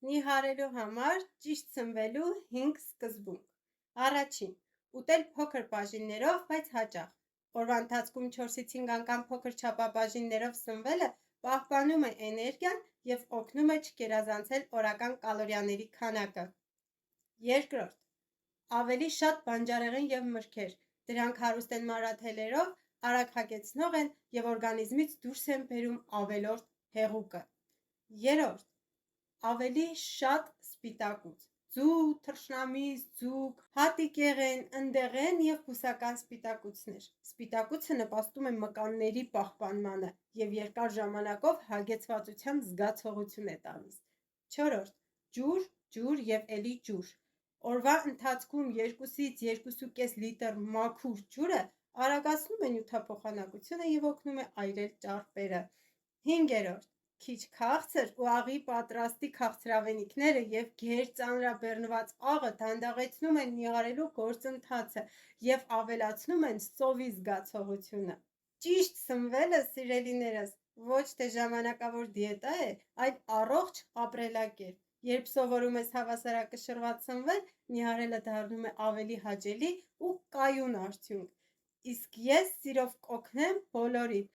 Նիհարելու համար ճիշտ սնվելու 5 սկզբունք։ Առաջին՝ ուտել փոքր բաժիններով, բայց հաճախ։ Օրվա ընթացքում 4-ից 5 անգամ փոքր չափաբաժիններով սնվելը պահպանում է էներգիան և օգնում է չգերազանցել օրական կալորիաների քանակը։ Երկրորդ՝ ավելի շատ բանջարեղեն և մրգեր։ Դրանք հարուստ են մանրաթելերով, արագ հագեցնող են և օրգանիզմից դուրս են բերում ավելորդ հեղուկը։ Երրորդ՝ ավելի շատ սպիտակուց։ Ձու, թռչնամիս, ձուկ, հատիկեղեն, ընդեղեն և բուսական սպիտակուցներ։ Սպիտակուցը նպաստում է մկանների պահպանմանը և երկար ժամանակով հագեցվածության զգացողություն է տալիս։ Չորրորդ՝ ջուր, ջուր և էլի ջուր։ Օրվա ընթացքում 2-ից 2.5 լիտր մաքուր ջուրը արագացնում է նյութափոխանակությունը և օգնում է այրել ճարպերը։ Հինգերորդ՝ քիչ քաղցր ու աղի պատրաստի քաղցրավենիքները և գերծանրաբեռնված աղը դանդաղեցնում են նիհարելու գործընթացը և ավելացնում են սովի զգացողությունը։ Ճիշտ սնվելը, սիրելիներս, ոչ թե ժամանակավոր դիետա է, այլ առողջ ապրելակերպ։ Երբ սովորում ես հավասարակշռված սնվել, նիհարելը դառնում է ավելի հաճելի ու կայուն արդյունք։ Իսկ ես սիրով կօգնեմ բոլորիդ,